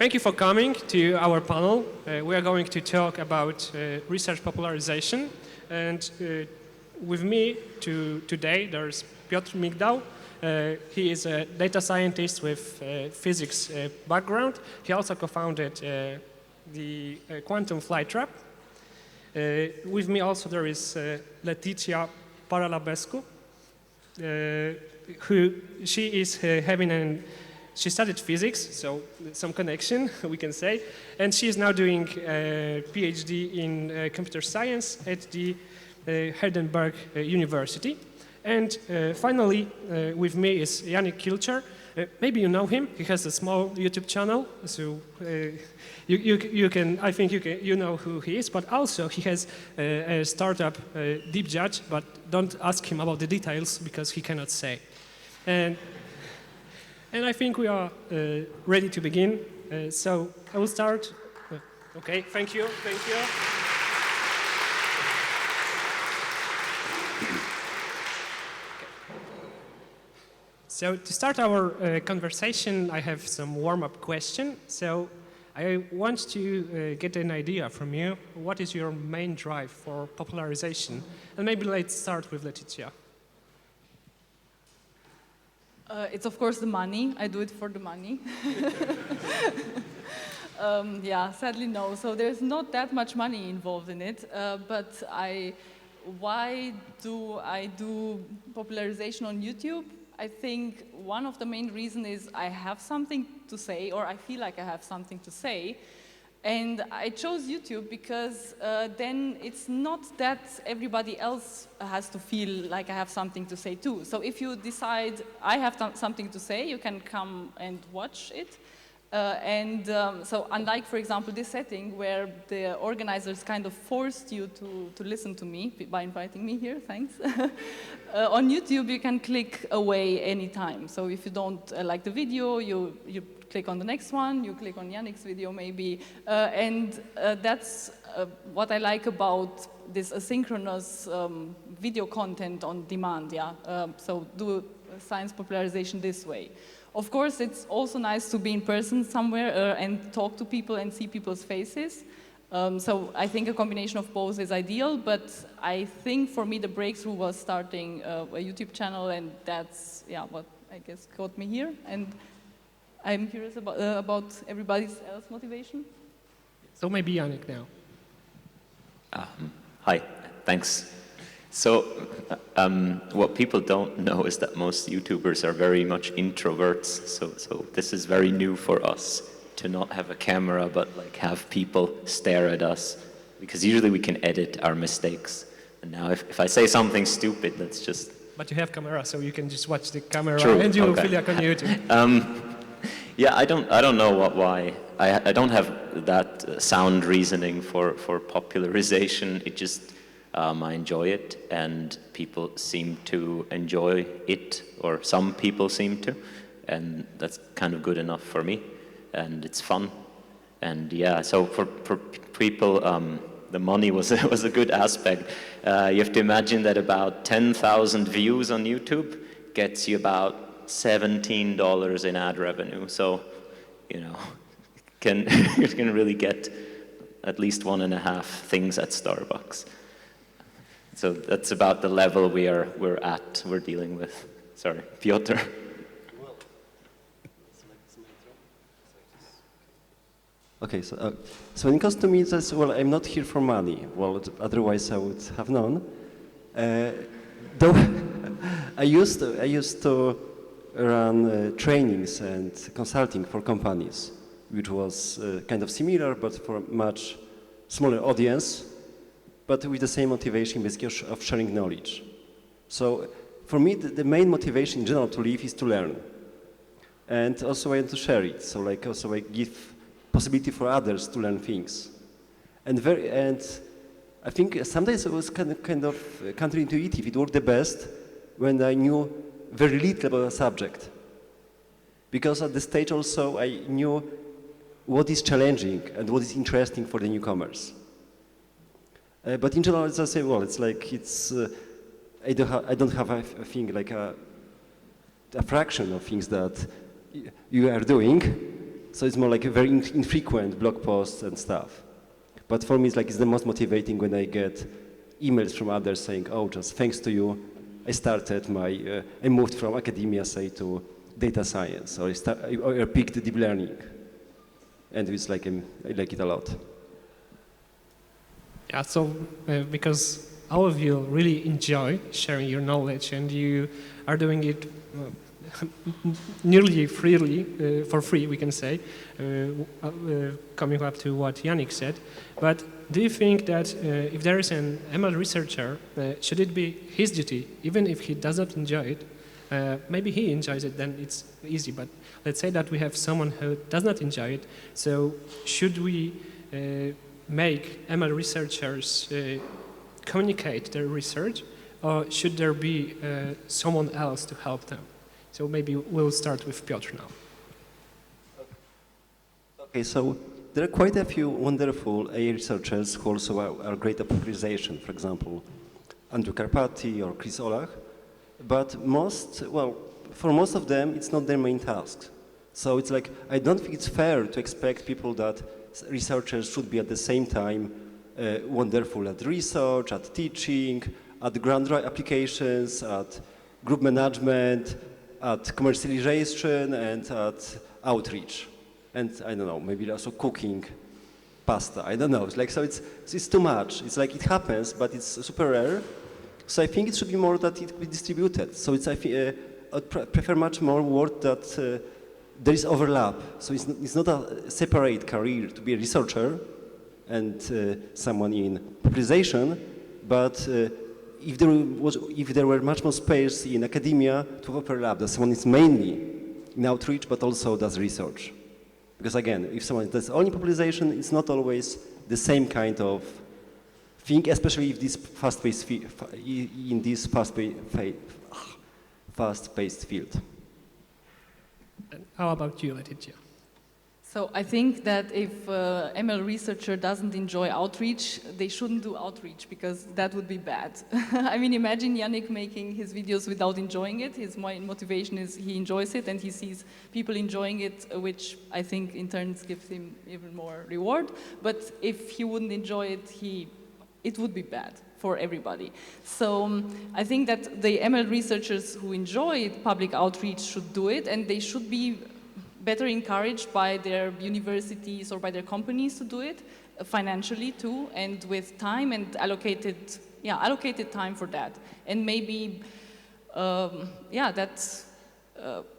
thank you for coming to our panel. We are going to talk about research popularization. And with me today, there's Piotr Migdał. He is a data scientist with physics background. He also co-founded the quantum Flytrap. With me also there is Letitia Parcalabescu, she studied physics, so some connection, we can say, and she is now doing a PhD in computer science at the Heidelberg University. And finally, with me is Yannick Kilcher. Maybe you know him. He has a small YouTube channel, so you know who he is. But also he has a startup, DeepJudge. But don't ask him about the details because he cannot say. And I think we are ready to begin. So I will start. Okay, thank you. So to start our conversation, I have some warm-up question. So I want to get an idea from you. What is your main drive for popularization? And maybe let's start with Letitia. It's of course the money. I do it for the money. Yeah, sadly no. So there's not that much money involved in it. But why do I do popularization on YouTube? I think one of the main reasons is I have something to say, or I feel like I have something to say. And I chose YouTube because then it's not that everybody else has to feel like I have something to say too. So if you decide I have something to say, you can come and watch it. So unlike, for example, this setting where the organizers kind of forced you to listen to me by inviting me here, thanks. On YouTube, you can click away anytime. So if you don't like the video, you click on the next one, you click on Yannick's video maybe. That's what I like about this asynchronous video content on demand, yeah. So do science popularization this way. Of course, it's also nice to be in person somewhere and talk to people and see people's faces. So I think a combination of both is ideal, but I think for me the breakthrough was starting a YouTube channel, and that's what I guess got me here. And I'm curious about everybody else's motivation. So maybe Yannick now. Hi, thanks. So what people don't know is that most YouTubers are very much introverts. So this is very new for us to not have a camera, but like have people stare at us, because usually we can edit our mistakes. And now if I say something stupid, that's just... But you have camera, so you can just watch the camera. True. And you will okay. feel like on YouTube. Yeah, I don't know why. I don't have that sound reasoning for popularization. It just... I enjoy it, and people seem to enjoy it, or some people seem to, and that's kind of good enough for me, and it's fun. And yeah, so for people, the money was a good aspect. You have to imagine that about 10,000 views on YouTube gets you about $17 in ad revenue. So, you know, you can really get at least 1.5 things at Starbucks. So that's about the level we're dealing with. Sorry, Piotr. Okay, so when it comes to me, that's, well, I'm not here for money. Well, otherwise I would have known. Though I used to run trainings and consulting for companies, which was kind of similar, but for a much smaller audience, but with the same motivation, basically, of sharing knowledge. So for me, the main motivation in general to live is to learn. And also I want to share it. So like also I give possibility for others to learn things. And I think sometimes it was kind of counterintuitive. It worked the best when I knew very little about a subject. Because at the stage also I knew what is challenging and what is interesting for the newcomers. But in general, as I say, well, it's like I don't have a thing like a fraction of things that you are doing, So it's more like a very infrequent blog posts and stuff. But for me, it's the most motivating when I get emails from others saying, oh, just thanks to you, I moved from academia, say, to data science, or I picked deep learning. And it's I like it a lot. Yeah, so because all of you really enjoy sharing your knowledge and you are doing it nearly freely, for free, we can say, coming up to what Yannick said. But do you think that if there is an ML researcher, should it be his duty, even if he does not enjoy it? Maybe he enjoys it, then it's easy. But let's say that we have someone who does not enjoy it. So should we make ML researchers communicate their research, or should there be someone else to help them? So maybe we'll start with Piotr now. Okay, so there are quite a few wonderful AI researchers who also are great at popularization, for example, Andrew Karpathy or Chris Olach. But for most of them, it's not their main task. So it's I don't think it's fair to expect people that researchers should be at the same time wonderful at research, at teaching, at grant applications, at group management, at commercialization, and at outreach. And I don't know, maybe also cooking pasta, I don't know. It's too much. It's it happens, but it's super rare. So I think it should be more that it be distributed. So I prefer much more work that there is overlap. So it's not a separate career to be a researcher and someone in popularization, but if there were much more space in academia to overlap, that someone is mainly in outreach but also does research. Because again, if someone does only popularization, it's not always the same kind of thing, especially if this fast-paced field. And how about you, Letitia? So I think that if ML researcher doesn't enjoy outreach, they shouldn't do outreach because that would be bad. I mean, imagine Yannick making his videos without enjoying it. His main motivation is he enjoys it and he sees people enjoying it, which I think in turn gives him even more reward. But if he wouldn't enjoy it, it would be bad for everybody. So I think that the ML researchers who enjoy public outreach should do it, and they should be better encouraged by their universities or by their companies to do it, financially too, and with time and allocated time for that. And maybe, that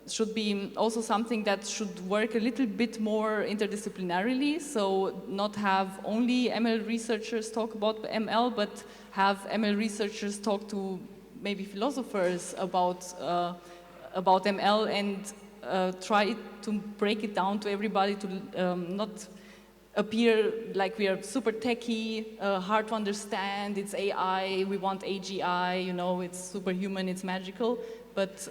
should be also something that should work a little bit more interdisciplinarily, so not have only ML researchers talk about ML, but have ML researchers talk to maybe philosophers about ML and try to break it down to everybody to not appear like we are super techy, hard to understand, it's AI, we want AGI, it's superhuman, it's magical, but,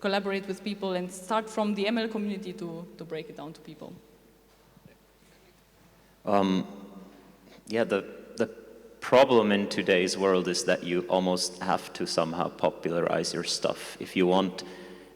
collaborate with people and start from the ML community to break it down to people. The problem in today's world is that you almost have to somehow popularize your stuff. If you want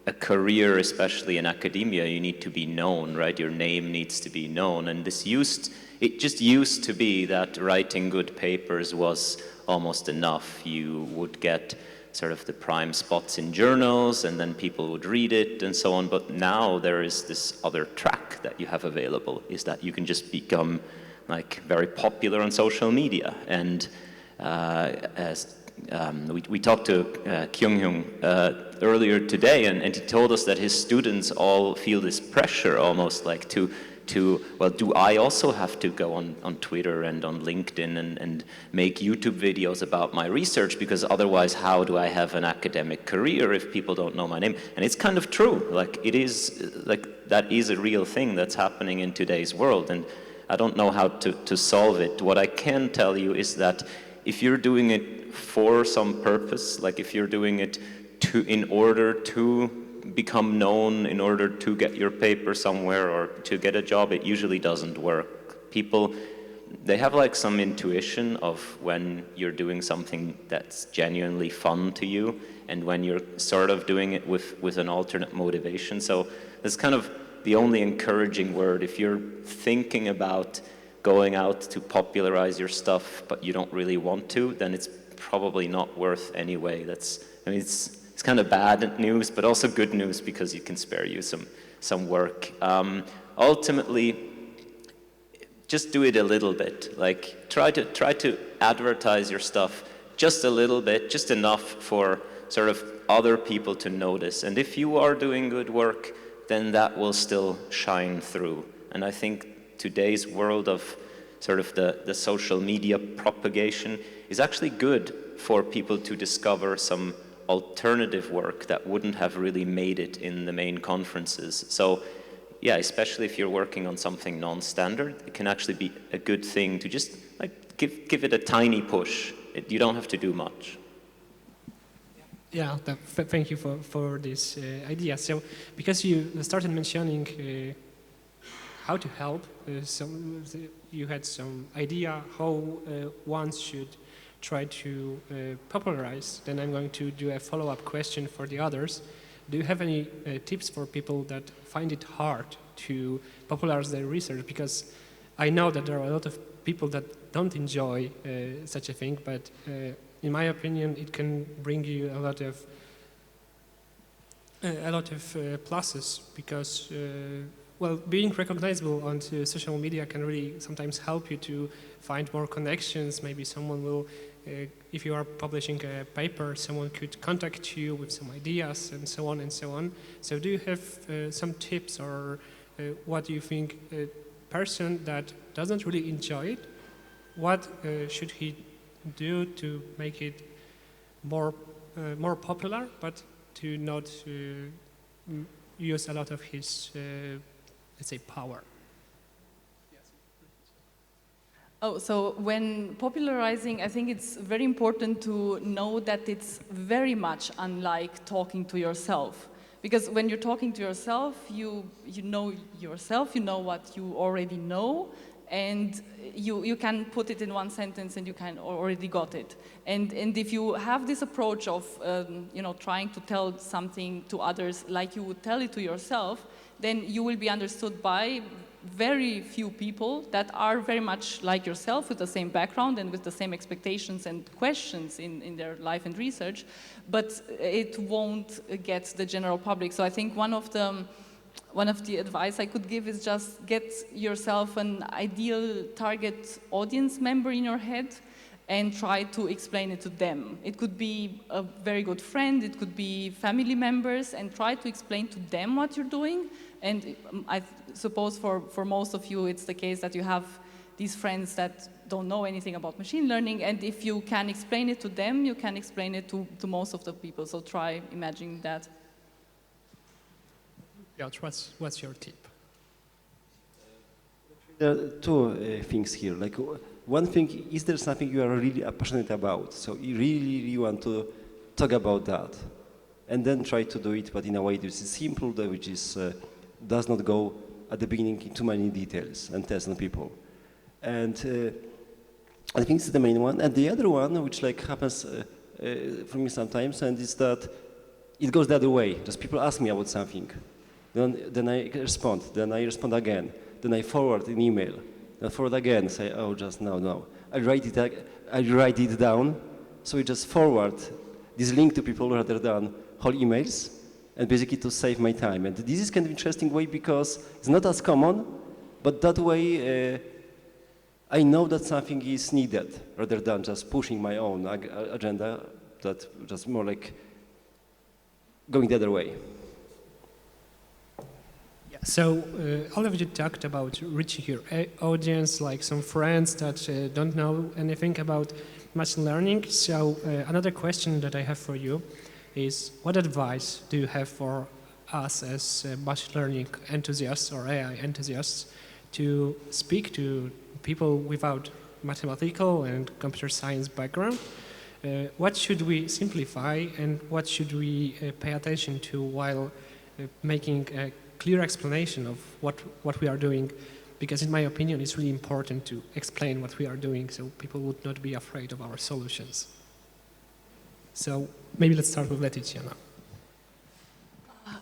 a career, especially in academia, you need to be known, right? Your name needs to be known. And it just used to be that writing good papers was almost enough. You would get sort of the prime spots in journals, and then people would read it and so on. But now there is this other track that you have available, is that you can just become very popular on social media. And we talked to Kyung-Hyung earlier today, and he told us that his students all feel this pressure almost do I also have to go on Twitter and on LinkedIn and make YouTube videos about my research, because otherwise how do I have an academic career if people don't know my name? And it's kind of true, that is a real thing that's happening in today's world, and I don't know how to solve it. What I can tell you is that if you're doing it for some purpose, if you're doing it in order to become known, in order to get your paper somewhere or to get a job, it usually doesn't work. People, they have some intuition of when you're doing something that's genuinely fun to you and when you're sort of doing it with an alternate motivation. So there's kind of the only encouraging word. If you're thinking about going out to popularize your stuff, but you don't really want to, then it's probably not worth anyway. I mean, it's kind of bad news, but also good news because it can spare you some work. Ultimately, just do it a little bit. Like try to advertise your stuff just a little bit, just enough for sort of other people to notice. And if you are doing good work, then that will still shine through. And I think today's world of sort of the social media propagation is actually good for people to discover some alternative work that wouldn't have really made it in the main conferences. So yeah, especially if you're working on something non-standard, it can actually be a good thing to just like give it a tiny push. You don't have to do much. Yeah, thank you for this idea. So, because you started mentioning how to help, you had some idea how one should try to popularize, then I'm going to do a follow-up question for the others. Do you have any tips for people that find it hard to popularize their research? Because I know that there are a lot of people that don't enjoy such a thing, but in my opinion, it can bring you a lot of pluses because, well, being recognizable on social media can really sometimes help you to find more connections. Maybe someone will, if you are publishing a paper, someone could contact you with some ideas and so on and so on. So do you have some tips or what do you think a person that doesn't really enjoy it, what should he do to make it more popular, but to not use a lot of his, let's say, power? Oh, so when popularizing, I think it's very important to know that it's very much unlike talking to yourself. Because when you're talking to yourself, you know yourself, you know what you already know, and you can put it in one sentence and you can already got it. And if you have this approach of trying to tell something to others like you would tell it to yourself, then you will be understood by very few people that are very much like yourself with the same background and with the same expectations and questions in their life and research, but it won't get the general public. So I think one of the advice I could give is just get yourself an ideal target audience member in your head and try to explain it to them. It could be a very good friend, it could be family members, and try to explain to them what you're doing. And I suppose for most of you, it's the case that you have these friends that don't know anything about machine learning, and if you can explain it to them, you can explain it to most of the people. So try imagining that. Piotr, what's your tip? There are two things here. Like one thing, is there something you are really passionate about? So you really want to talk about that, and then try to do it, but in a way that is simple, which is does not go at the beginning in too many details and test on people. And I think it's the main one. And the other one, which like happens for me sometimes, and is that it goes the other way. Just people ask me about something. Then I respond. Then I respond again. Then I forward an email. Then forward again. Say, oh, just no. I write it down. So we just forward this link to people rather than whole emails, and basically to save my time. And this is kind of interesting way because it's not as common, but that way I know that something is needed rather than just pushing my own agenda. That just more like going the other way. So all of you talked about reaching your audience, like some friends that don't know anything about machine learning. So another question that I have for you is, what advice do you have for us as machine learning enthusiasts or AI enthusiasts to speak to people without mathematical and computer science background? What should we simplify and what should we pay attention to while making a clear explanation of what we are doing? Because in my opinion, it's really important to explain what we are doing so people would not be afraid of our solutions. So maybe let's start with Letitia now.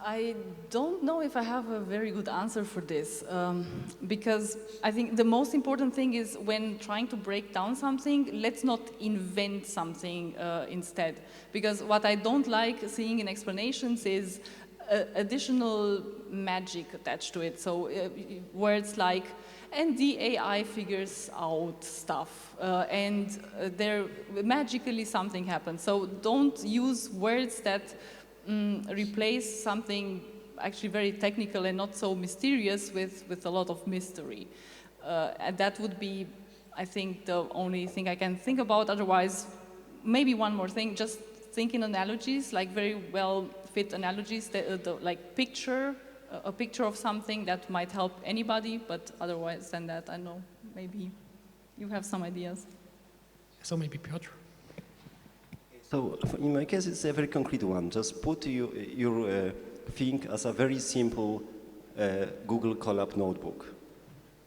I don't know if I have a very good answer for this, because I think the most important thing is when trying to break down something, let's not invent something instead. Because what I don't like seeing in explanations is additional magic attached to it. So words like, and the AI figures out stuff, and there magically something happens. So don't use words that replace something actually very technical and not so mysterious with a lot of mystery. And that would be, I think, the only thing I can think about. Otherwise, maybe one more thing, just think in analogies, like very well fit analogies, like a picture of something that might help anybody, but otherwise than that, I know, maybe you have some ideas. So maybe Piotr. So in my case, it's a very concrete one. Just put your thing as a very simple Google Colab notebook.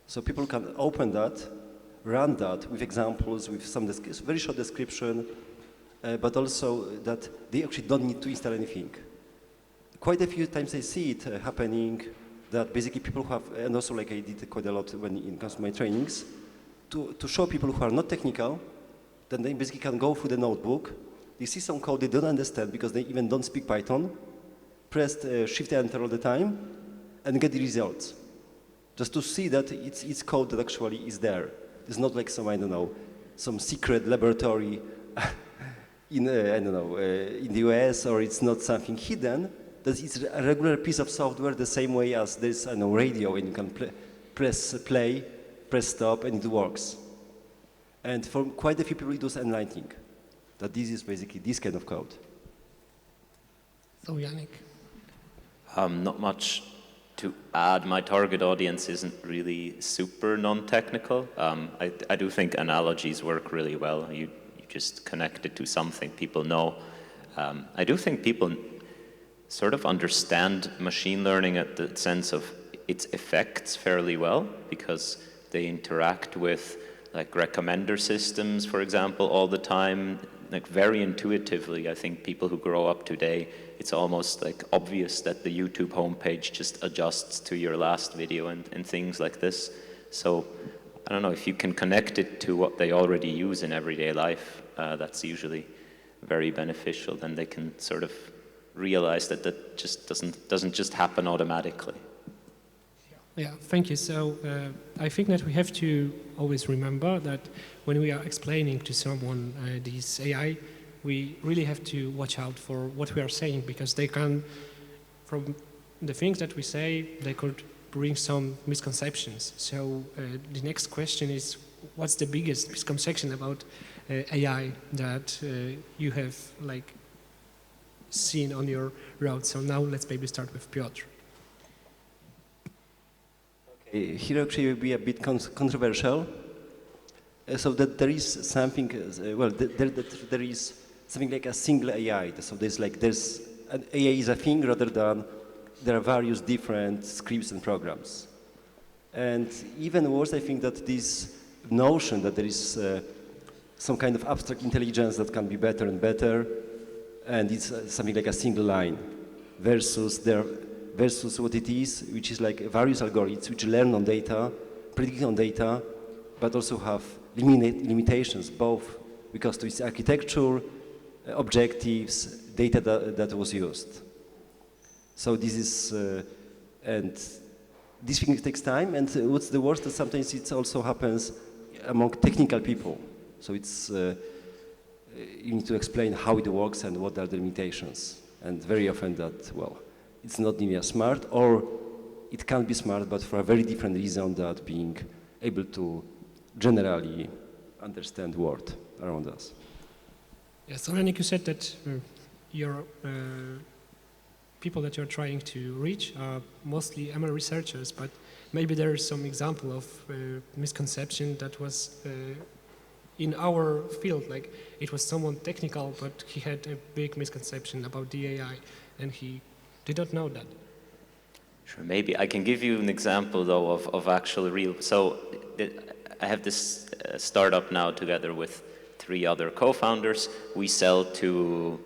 So people can open that, run that with examples, with some very short description, but also that they actually don't need to install anything. Quite a few times I see it happening, that basically people who have, and also like I did quite a lot when it comes to my trainings, to show people who are not technical, then they basically can go through the notebook. They see some code they don't understand because they even don't speak Python, press Shift Enter all the time, and get the results. Just to see that it's code that actually is there. It's not like some, I don't know, some secret laboratory in, I don't know, in the US, or it's not something hidden. That it's a regular piece of software the same way as there's, I know, radio, and you can press play, press stop, and it works. And for quite a few people, it was enlightening. That this is basically this kind of code. So Yannick? Not much to add. My target audience isn't really super non-technical. I do think analogies work really well. You just connect it to something people know. I do think people sort of understand machine learning at the sense of its effects fairly well, because they interact with like recommender systems, for example, all the time. Like very intuitively, I think people who grow up today, it's almost like obvious that the YouTube homepage just adjusts to your last video and things like this. So I don't know, if you can connect it to what they already use in everyday life, that's usually very beneficial. Then they can sort of realize that that just doesn't just happen automatically. Yeah, thank you. So I think that we have to always remember that when we are explaining to someone this AI, we really have to watch out for what we are saying, because they can, from the things that we say, they could bring some misconceptions. So the next question is, what's the biggest misconception about AI that you have like seen on your road? So now let's maybe start with Piotr. Here actually will be a bit controversial. So that there is something, there is something like a single AI. So there's an AI is a thing rather than there are various different scripts and programs. And even worse, I think that this notion that there is some kind of abstract intelligence that can be better and better, and it's something like a single line, versus what it is, which is like various algorithms which learn on data, predict on data, but also have limitations, both because to its architecture, objectives, data that was used. So this is, and this thing takes time, and what's the worst, that sometimes it also happens among technical people. So it's, you need to explain how it works and what are the limitations. And very often that, well, it's not linear smart, or it can be smart, but for a very different reason than being able to generally understand the world around us. Yes, so Yannick, you said that your people that you're trying to reach are mostly ML researchers, but maybe there is some example of misconception that was in our field, like it was someone technical, but he had a big misconception about the AI, and he did not know that. Sure, maybe I can give you an example though of actual real. So I have this startup now together with 3 other co-founders. We sell to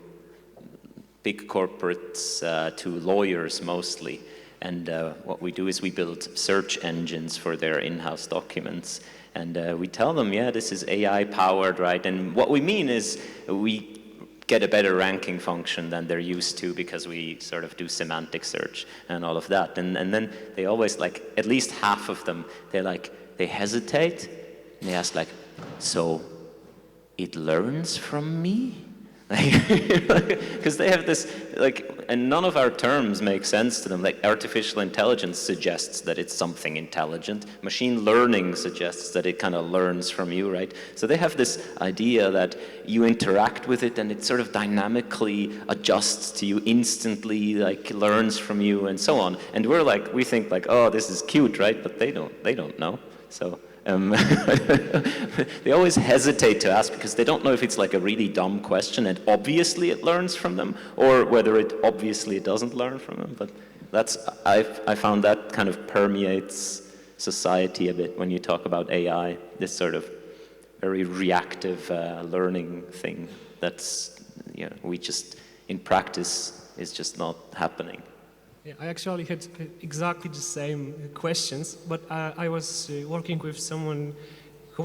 big corporates to lawyers mostly. And what we do is we build search engines for their in-house documents. And we tell them, yeah, this is AI powered, right? And what we mean is we get a better ranking function than they're used to because we sort of do semantic search and all of that. And then they always, like, at least half of them, they hesitate and they ask, like, so it learns from me? Because they have this, like, and none of our terms make sense to them. Like, artificial intelligence suggests that it's something intelligent. Machine learning suggests that it kind of learns from you, right? So they have this idea that you interact with it and it sort of dynamically adjusts to you instantly, like learns from you and so on. And we're like, we think like, oh, this is cute, right? But they don't know. So. They always hesitate to ask because they don't know if it's like a really dumb question and obviously it learns from them, or whether it obviously doesn't learn from them. But I found that kind of permeates society a bit when you talk about AI, this sort of very reactive learning thing that's, you know, we just, in practice, is just not happening. Yeah, I actually had exactly the same questions, but I was working with someone who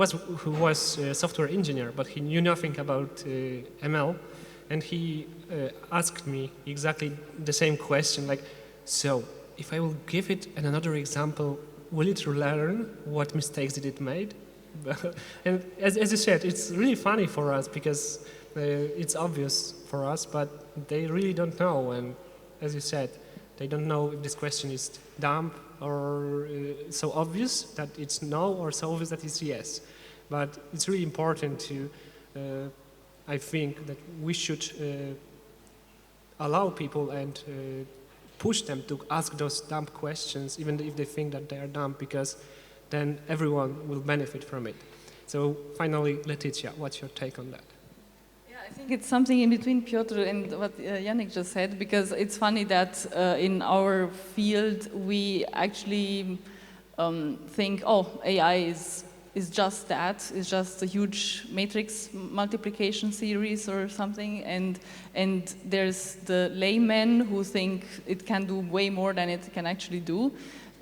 was a software engineer, but he knew nothing about ML, and he asked me exactly the same question, like, so if I will give it another example, will it learn what mistakes did it made? And as you said, it's really funny for us because it's obvious for us, but they really don't know, and as you said, they don't know if this question is dumb or so obvious that it's no, or so obvious that it's yes. But it's really important to, I think, that we should allow people and push them to ask those dumb questions, even if they think that they are dumb, because then everyone will benefit from it. So finally, Letitia, what's your take on that? I think it's something in between Piotr and what Yannick just said, because it's funny that in our field we actually think, oh, AI is just that, it's just a huge matrix multiplication series or something, and there's the laymen who think it can do way more than it can actually do.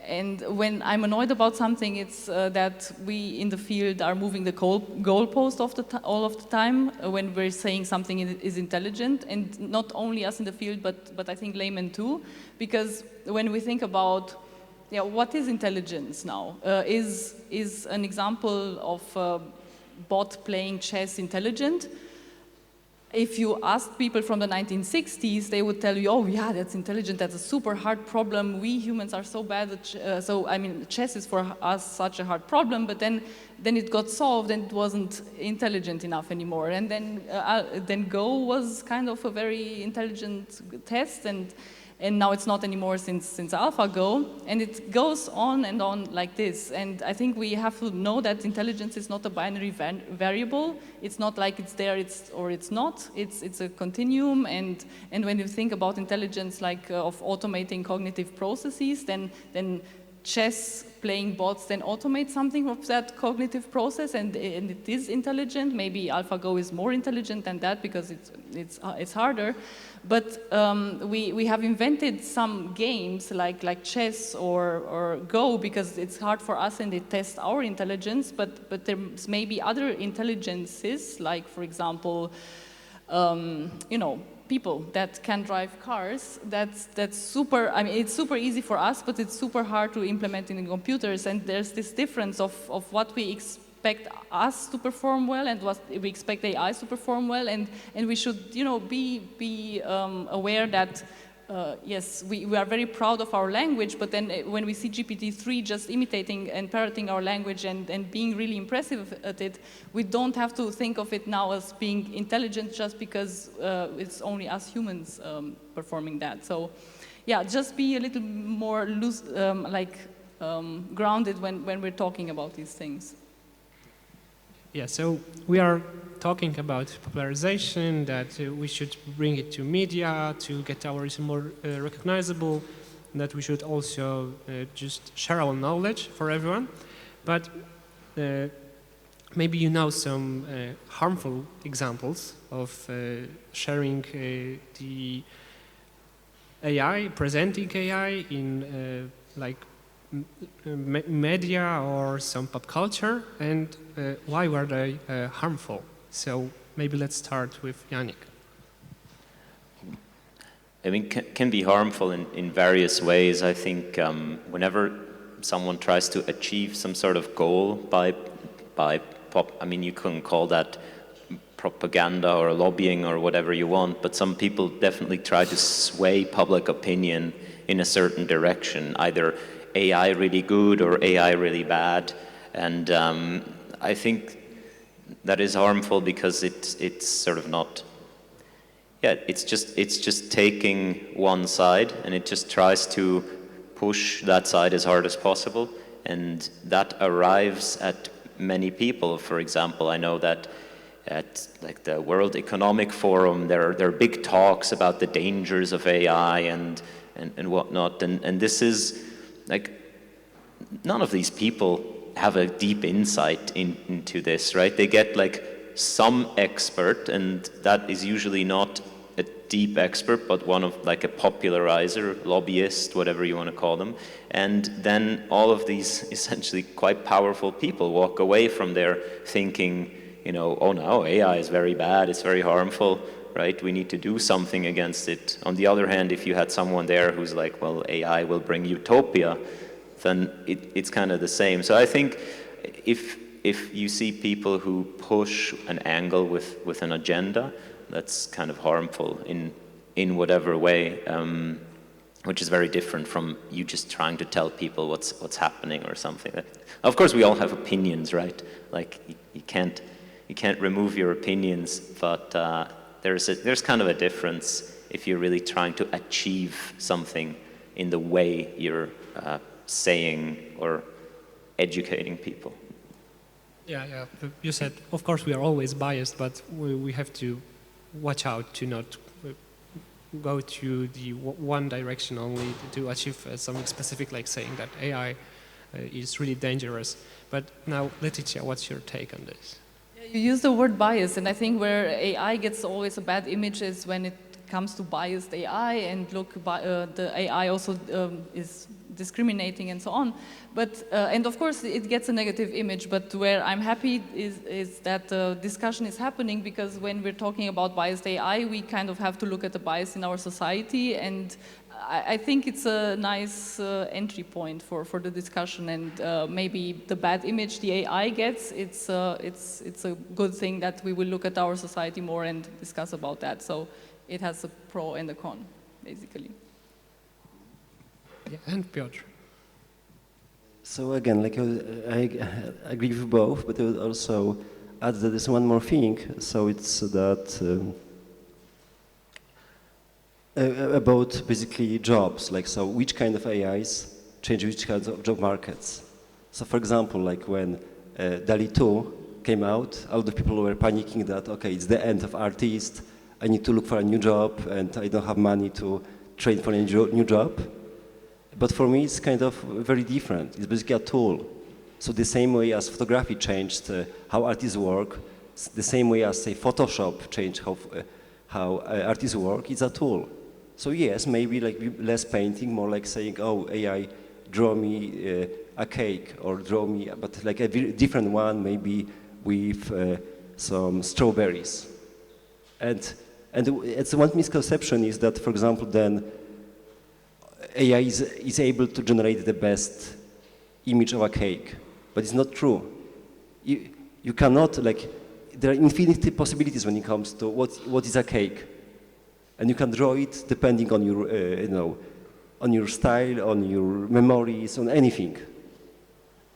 And when I'm annoyed about something, it's that we in the field are moving the goalpost all of the time when we're saying something is intelligent, and not only us in the field, but I think laymen too, because when we think about, yeah, what is intelligence now? Is an example of a bot playing chess intelligent? If you ask people from the 1960s, they would tell you, oh yeah, that's intelligent, that's a super hard problem, we humans are so bad at so I mean, chess is for us such a hard problem, but then it got solved and it wasn't intelligent enough anymore. And then Go was kind of a very intelligent test, and now it's not anymore since AlphaGo, and it goes on and on like this. And I think we have to know that intelligence is not a binary variable. It's not like it's there or it's not. It's a continuum, and when you think about intelligence like of automating cognitive processes, then chess playing bots then automate something of that cognitive process, and it is intelligent. Maybe AlphaGo is more intelligent than that because it's harder. But we have invented some games like chess or Go because it's hard for us and it tests our intelligence. But there's maybe other intelligences, like for example, you know, people that can drive cars. That's super. I mean, it's super easy for us, but it's super hard to implement in computers. And there's this difference of what we expect us to perform well and what we expect AI to perform well, and we should, you know, be aware that yes, we are very proud of our language, but then when we see GPT-3 just imitating and parroting our language and being really impressive at it, we don't have to think of it now as being intelligent just because it's only us humans performing that. So yeah, just be a little more loose, grounded when we're talking about these things. Yeah, so we are talking about popularization, that we should bring it to media to get our research more recognizable, and that we should also just share our knowledge for everyone. But maybe you know some harmful examples of sharing the AI, presenting AI in like media or some pop culture, and why were they harmful? So maybe let's start with Yannick. I mean, can be harmful in various ways. I think whenever someone tries to achieve some sort of goal by I mean, you can call that propaganda or lobbying or whatever you want, but some people definitely try to sway public opinion in a certain direction, either AI really good or AI really bad. And I think that is harmful because it's sort of not, yeah, it's just taking one side, and it just tries to push that side as hard as possible, and that arrives at many people. For example, I know that at like the World Economic Forum, there are big talks about the dangers of AI and whatnot, and this is like, none of these people have a deep insight into this, right? They get like some expert, and that is usually not a deep expert, but one of like a popularizer, lobbyist, whatever you want to call them. And then all of these essentially quite powerful people walk away from there thinking, you know, oh no, AI is very bad, it's very harmful, right? We need to do something against it. On the other hand, if you had someone there who's like, well, AI will bring utopia, then it's kind of the same. So I think if you see people who push an angle with an agenda, that's kind of harmful in whatever way, which is very different from you just trying to tell people what's happening or something. Of course, we all have opinions, right? Like you can't remove your opinions, but there's kind of a difference if you're really trying to achieve something in the way you're saying or educating people. Yeah. You said, of course, we are always biased, but we have to watch out to not go to the one direction only to achieve something specific, like saying that AI is really dangerous. But now, Letitia, what's your take on this? You use the word bias, and I think where AI gets always a bad image is when it comes to biased AI, and look, the AI also is discriminating and so on. But, and of course it gets a negative image, but where I'm happy is that the discussion is happening, because when we're talking about biased AI, we kind of have to look at the bias in our society, and I think it's a nice entry point for the discussion, and maybe the bad image the AI gets, it's a good thing that we will look at our society more and discuss about that. So it has a pro and a con, basically. Yeah, and Piotr. So again, like I agree with both, but I would also add that there's one more thing. So it's that about basically jobs, like so which kind of AIs change which kinds of job markets. So for example, like when DALL-E 2 came out, a lot of people were panicking that, okay, it's the end of artists, I need to look for a new job and I don't have money to train for a new job. But for me, it's kind of very different. It's basically a tool. So the same way as photography changed how artists work, the same way as, say, Photoshop changed how artists work, it's a tool. So yes, maybe like less painting, more like saying, oh, AI, draw me a cake, or draw me, but like a different one, maybe with some strawberries. And it's one misconception is that, for example, then AI is able to generate the best image of a cake, but it's not true. You cannot, like, there are infinite possibilities when it comes to what is a cake, and you can draw it depending on your, on your style, on your memories, on anything.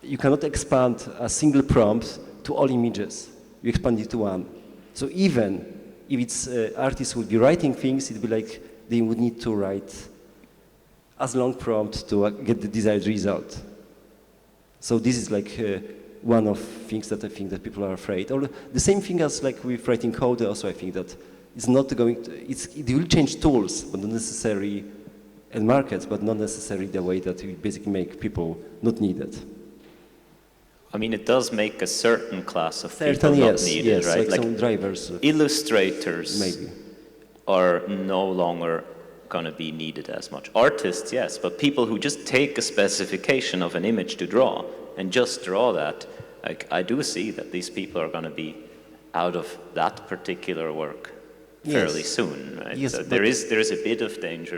You cannot expand a single prompt to all images. You expand it to one. So even if it's artists would be writing things, it'd be like they would need to write as long prompt to get the desired result. So this is like one of things that I think that people are afraid. Or the same thing as like with writing code, also I think that it's not going to, it will change tools, but not necessarily, and markets, but not necessarily the way that we basically make people not needed. I mean, it does make a certain class of people not needed, yes, right? Like some drivers. Illustrators maybe are no longer going to be needed as much. Artists, yes, but people who just take a specification of an image to draw and just draw that, like, I do see that these people are going to be out of that particular work fairly soon, right? Yes, so there is a bit of danger,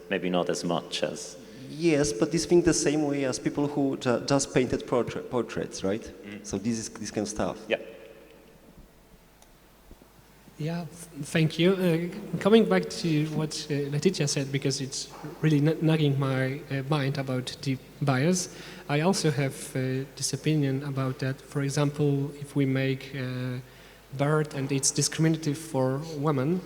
maybe not as much as... Yes, but this thing the same way as people who just painted portraits, right? So this kind of stuff. Yeah. Yeah, thank you. Coming back to what Letitia said, because it's really nagging my mind about deep bias, I also have this opinion about that. For example, if we make bird and it's discriminative for women,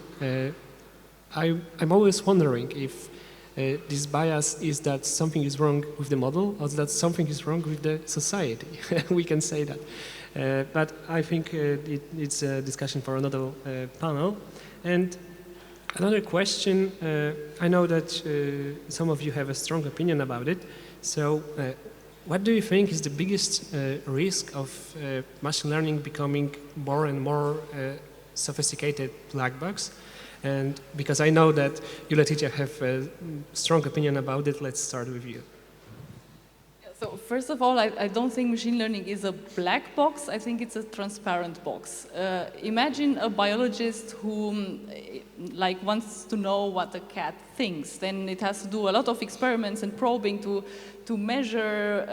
I'm always wondering if this bias is that something is wrong with the model or that something is wrong with the society. We can say that. But I think it's a discussion for another panel. And another question, I know that some of you have a strong opinion about it. So what do you think is the biggest risk of machine learning becoming more and more sophisticated black box? And because I know that you, Letitia, have a strong opinion about it, let's start with you. So first of all, I don't think machine learning is a black box. I think it's a transparent box. Imagine a biologist who wants to know what a cat thinks. Then it has to do a lot of experiments and probing to measure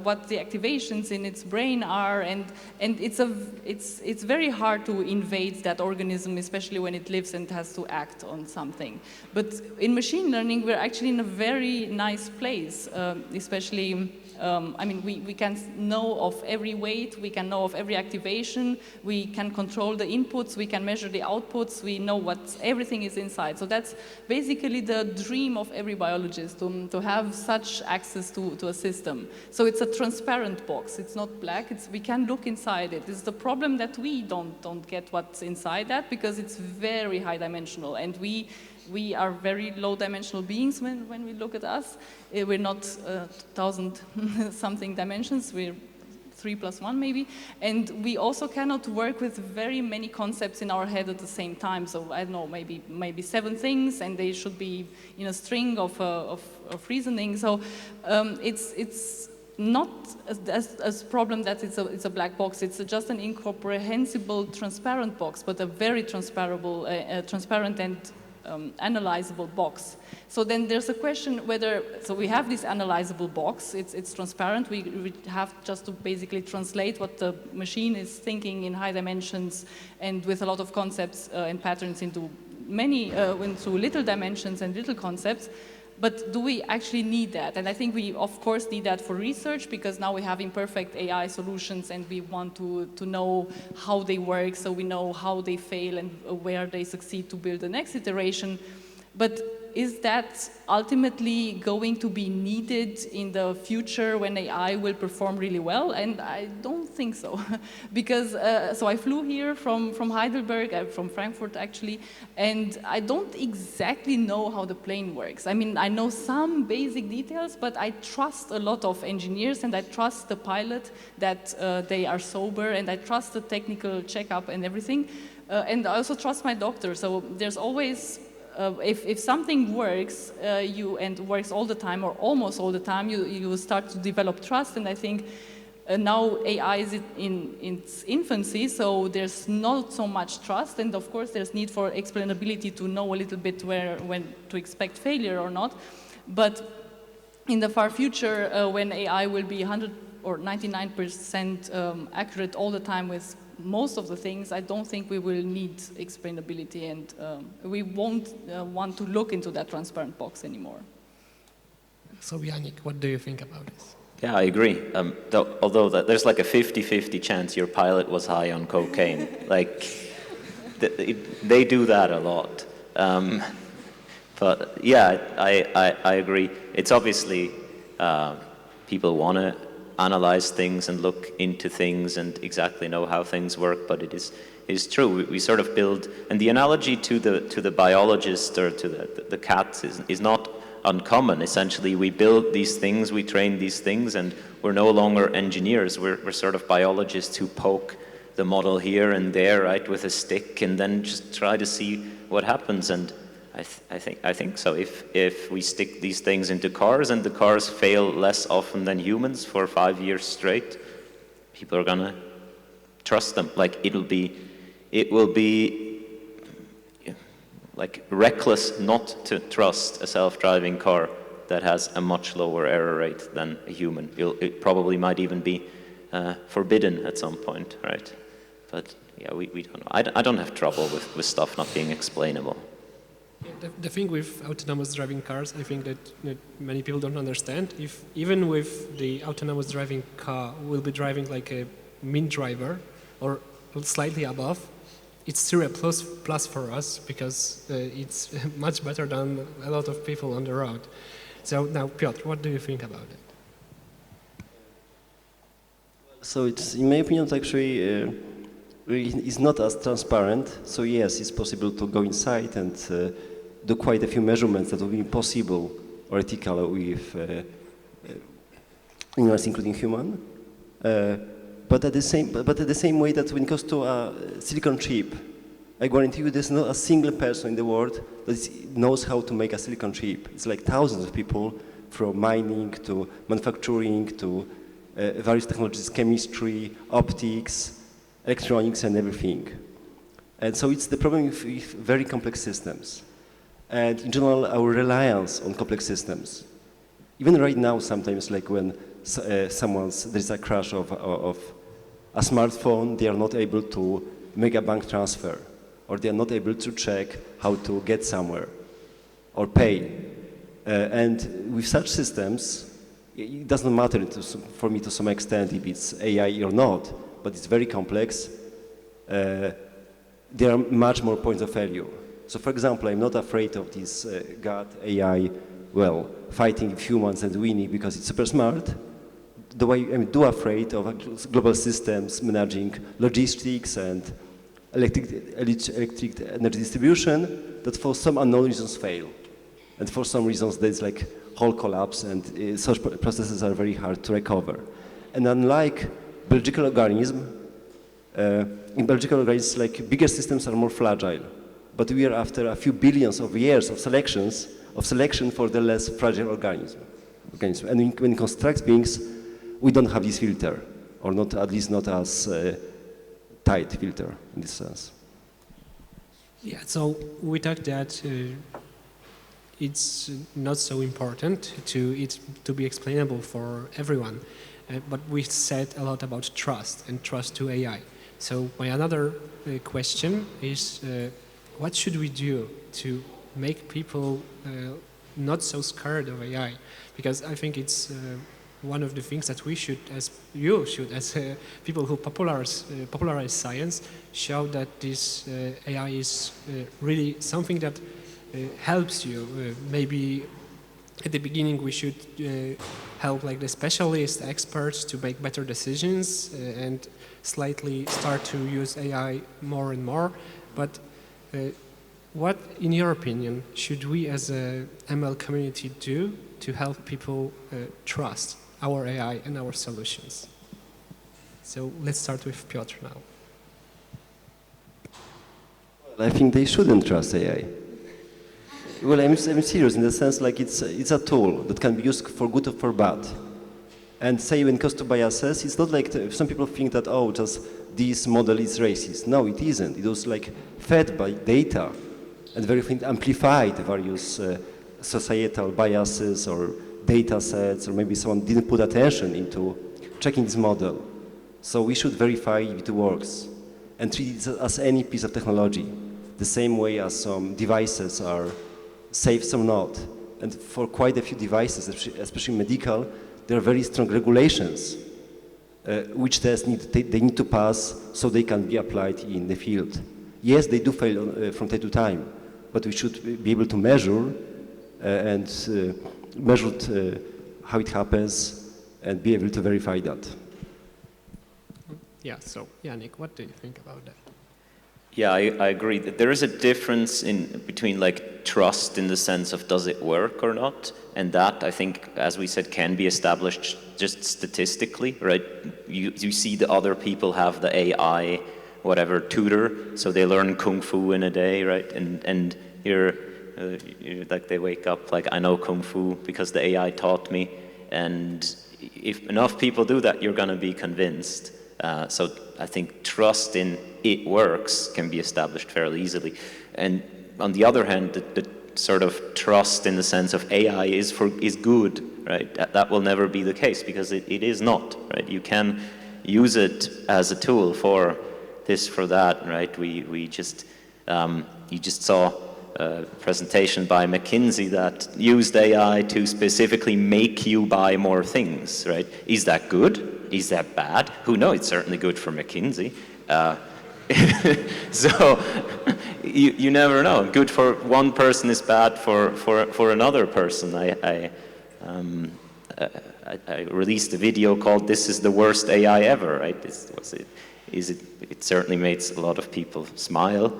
what the activations in its brain are, and it's very hard to invade that organism, especially when it lives and has to act on something. But in machine learning, we're actually in a very nice place, especially. I mean, we can know of every weight, we can know of every activation, we can control the inputs, we can measure the outputs, we know what everything is inside. So that's basically the dream of every biologist, to have such access to a system. So it's a transparent box, it's not black, we can look inside it. It's the problem that we don't get what's inside that, because it's very high dimensional, and we are very low dimensional beings when we look at us. We're not 1,000 something dimensions, we're 3 + 1 maybe. And we also cannot work with very many concepts in our head at the same time. So I don't know, maybe 7 things, and they should be in a string of reasoning. So it's not a problem that it's a black box. It's just an incomprehensible, transparent box, but a very transparent and analyzable box. So then there's a question whether, so we have this analyzable box, it's transparent, we have just to basically translate what the machine is thinking in high dimensions and with a lot of concepts and patterns into into little dimensions and little concepts. But do we actually need that? And I think we, of course, need that for research, because now we have imperfect AI solutions and we want to know how they work, so we know how they fail and where they succeed to build the next iteration. But is that ultimately going to be needed in the future when AI will perform really well? And I don't think so. Because, so I flew here from Heidelberg, from Frankfurt actually, and I don't exactly know how the plane works. I mean, I know some basic details, but I trust a lot of engineers, and I trust the pilot that they are sober, and I trust the technical checkup and everything. And I also trust my doctor, so there's always if something works, and works all the time or almost all the time, you start to develop trust. And I think now AI is in its infancy, so there's not so much trust. And of course, there's need for explainability to know a little bit when to expect failure or not. But in the far future, when AI will be 100 or 99% accurate all the time with most of the things, I don't think we will need explainability, and we won't want to look into that transparent box anymore. So Yannick, what do you think about this? Yeah, I agree. Although there's like a 50-50 chance your pilot was high on cocaine. Like, they do that a lot. But yeah, I agree. It's obviously people want to analyze things and look into things and exactly know how things work, but it is true. We sort of build, and the analogy to the biologist or to the cat is not uncommon. Essentially, we build these things, we train these things, and we're no longer engineers. We're sort of biologists who poke the model here and there, right, with a stick, and then just try to see what happens. And I think so. If we stick these things into cars and the cars fail less often than humans for 5 years straight, people are gonna trust them. Like it will be like reckless not to trust a self-driving car that has a much lower error rate than a human. It probably might even be forbidden at some point, right? But yeah, we don't know. I don't have trouble with stuff not being explainable. The thing with autonomous driving cars, I think that many people don't understand. If even with the autonomous driving car, we'll be driving like a mean driver or slightly above, it's still a plus for us because it's much better than a lot of people on the road. So now, Piotr, what do you think about it? So it's, in my opinion, it's actually it's not as transparent. So yes, it's possible to go inside and do quite a few measurements that would be impossible or ethical with animals, including human. But at the same way that when it comes to a silicon chip, I guarantee you there's not a single person in the world that knows how to make a silicon chip. It's like thousands of people, from mining to manufacturing to various technologies, chemistry, optics, electronics, and everything. And so it's the problem with very complex systems. And in general, our reliance on complex systems. Even right now, sometimes, like when there's a crash of a smartphone, they are not able to make a bank transfer, or they are not able to check how to get somewhere or pay. And with such systems, it doesn't matter for me to some extent if it's AI or not, but it's very complex. There are much more points of failure. So for example, I'm not afraid of this God AI, well, fighting with humans and winning because it's super smart. Though I'm afraid of global systems managing logistics and electric energy distribution that for some unknown reasons fail. And for some reasons there's like whole collapse and such processes are very hard to recover. And unlike biological organisms, in biological organisms, like bigger systems are more fragile. But we are after a few billions of years of selection for the less fragile organism. And when it constructs beings, we don't have this filter, or not, at least not as tight filter in this sense. Yeah, so we talked that it's not so important to be explainable for everyone, but we said a lot about trust and trust to AI. So my another question is, what should we do to make people not so scared of AI? Because I think it's one of the things that we should, as people who popularize science, show that this AI is really something that helps you. Maybe at the beginning we should help like the specialists, experts to make better decisions and slightly start to use AI more and more. But what, in your opinion, should we as a ML community do to help people trust our AI and our solutions? So let's start with Piotr now. Well, I think they shouldn't trust AI. Well, I'm serious in the sense like it's a tool that can be used for good or for bad. And say when it comes to biases, it's not like some people think that, oh, just this model is racist. No, it isn't. It was like fed by data and very amplified various societal biases or data sets, or maybe someone didn't put attention into checking this model. So we should verify if it works and treat it as any piece of technology, the same way as some devices are safe, some not. And for quite a few devices, especially medical, there are very strong regulations which tests they need to pass so they can be applied in the field. Yes, they do fail from time to time, but we should be able to measure measure how it happens and be able to verify that. Yeah, so Yannick, what do you think about that? Yeah, I agree that there is a difference between like trust in the sense of does it work or not, and that I think, as we said, can be established just statistically, right? You see the other people have the AI, whatever, tutor, so they learn kung fu in a day, right? And like they wake up like, I know Kung Fu because the AI taught me. And if enough people do that, you're going to be convinced. So I think trust in it works can be established fairly easily. And on the other hand, the sort of trust in the sense of AI is good, right? That will never be the case because it is not, right? You can use it as a tool for this, for that, right? We just, you just saw a presentation by McKinsey that used AI to specifically make you buy more things, right? Is that good? Is that bad? Who knows? It's certainly good for McKinsey. So you never know. Good for one person is bad for another person. I released a video called "This is the worst AI ever." Right? It certainly makes a lot of people smile.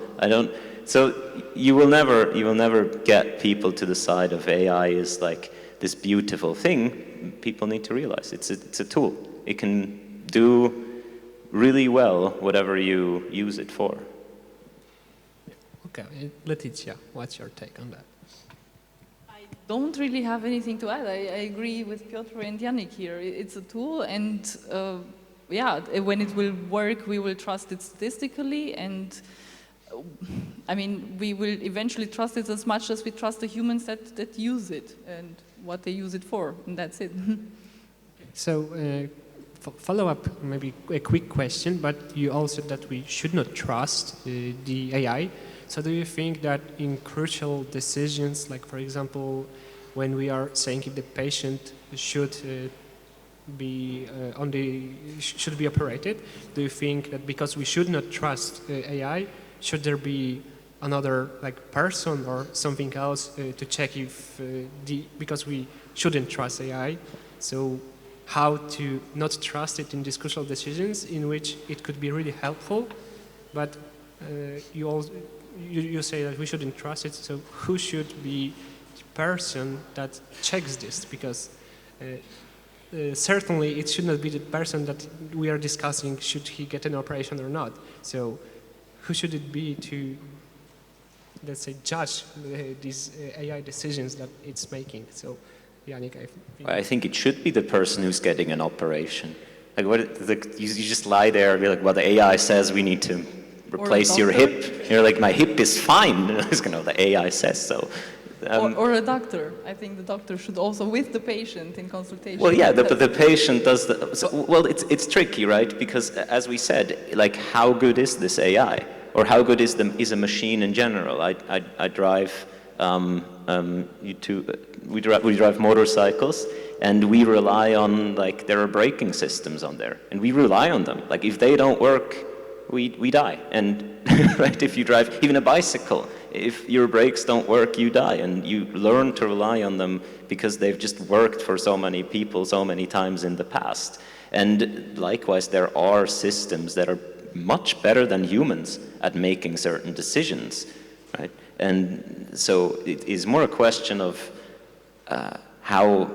So you will never get people to the side of AI is like this beautiful thing. People need to realize it's a tool. It can do really well whatever you use it for. Okay, Letitia, what's your take on that? I don't really have anything to add. I agree with Piotr and Yannick here. It's a tool, and yeah, when it will work, we will trust it statistically, and I mean, we will eventually trust it as much as we trust the humans that use it and what they use it for, and that's it. So, follow up, maybe a quick question, but you also said that we should not trust the AI. So do you think that in crucial decisions, like for example, when we are saying if the patient should be should be operated, do you think that because we should not trust AI, should there be another like person or something else to check if because we shouldn't trust AI, so how to not trust it in these crucial decisions in which it could be really helpful, but you say that we shouldn't trust it, so who should be the person that checks this? Because certainly it should not be the person that we are discussing should he get an operation or not. So who should it be to, let's say, judge these AI decisions that it's making? So Yannick, I think it should be the person who's getting an operation. Like you just lie there and be like, well, the AI says we need to replace your hip. You're like, my hip is fine. The AI says so. Or a doctor. I think the doctor should also, with the patient in consultation. Well, yeah, but the patient does well, it's tricky, right? Because as we said, like, how good is this AI? Or how good is a machine in general? I drive, we drive motorcycles, and we rely on, like, there are braking systems on there, and we rely on them. Like, if they don't work, we die. And right, if you drive even a bicycle, if your brakes don't work, you die, and you learn to rely on them because they've just worked for so many people so many times in the past. And likewise, there are systems that are much better than humans at making certain decisions, right? And so it is more a question of how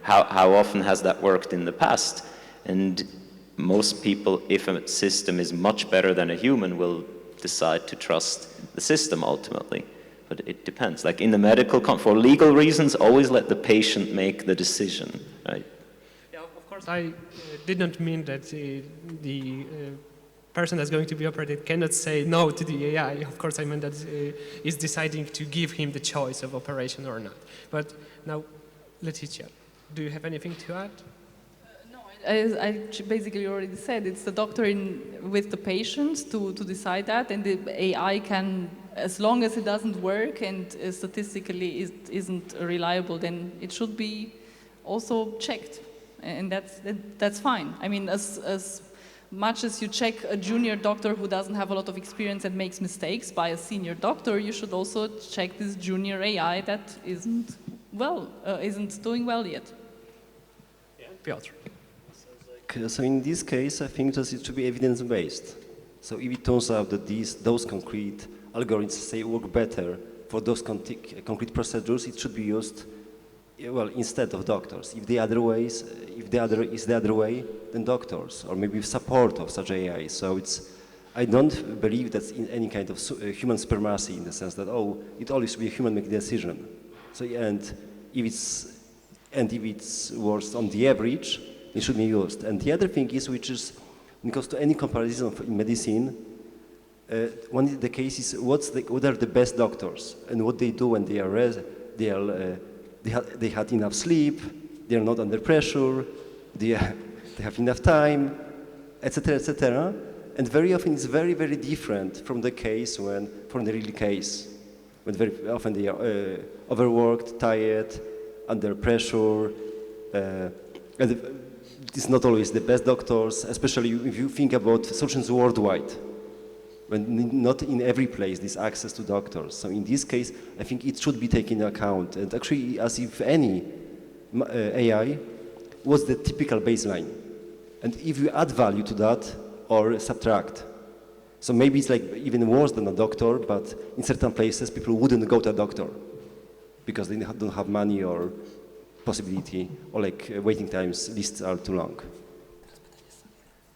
often has that worked in the past. And most people, if a system is much better than a human, will decide to trust the system ultimately. But it depends. Like in the medical, for legal reasons, always let the patient make the decision, right? Yeah, of course, I did not mean that the person that's going to be operated cannot say no to the AI. Of course, I meant that is deciding to give him the choice of operation or not. But now, Letitia, do you have anything to add? I basically already said it's the doctor with the patient to decide that, and the AI can, as long as it doesn't work and statistically isn't reliable, then it should be also checked, and that's fine. I mean, as much as you check a junior doctor who doesn't have a lot of experience and makes mistakes by a senior doctor, you should also check this junior AI that isn't doing well yet. Yeah. Piotr. So in this case, I think that it should be evidence-based. So if it turns out that those concrete algorithms say work better for those concrete procedures, it should be used, well, instead of doctors. If the other is the other way, then doctors, or maybe support of such AI. So I don't believe that's in any kind of human supremacy in the sense that, oh, it always should be a human making the decision. So, and if it's worse on the average, it should be used. And the other thing is, which is, when it comes to any comparison in medicine, one of the cases is what are the best doctors and what they do when they had enough sleep, they are not under pressure, they have enough time, etc., etc. And very often it's very, very different from the real case, when very often they are overworked, tired, under pressure, and it's not always the best doctors, especially if you think about solutions worldwide, when not in every place there's access to doctors. So in this case, I think it should be taken into account, and actually, as if any AI was the typical baseline. And if you add value to that or subtract. So maybe it's like even worse than a doctor, but in certain places people wouldn't go to a doctor because they don't have money or possibility, or like waiting times lists are too long.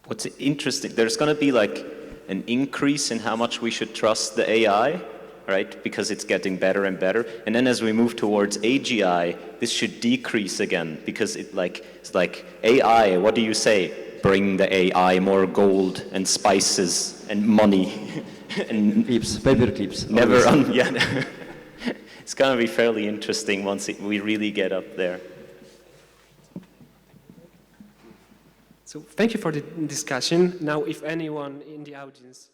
What's interesting, there's going to be like an increase in how much we should trust the AI, right? Because it's getting better and better. And then as we move towards AGI, this should decrease again because it's like AI, what do you say? Bring the AI more gold and spices and money. And clips, paper clips. Never on, yeah. It's going to be fairly interesting once we really get up there. So thank you for the discussion. Now, if anyone in the audience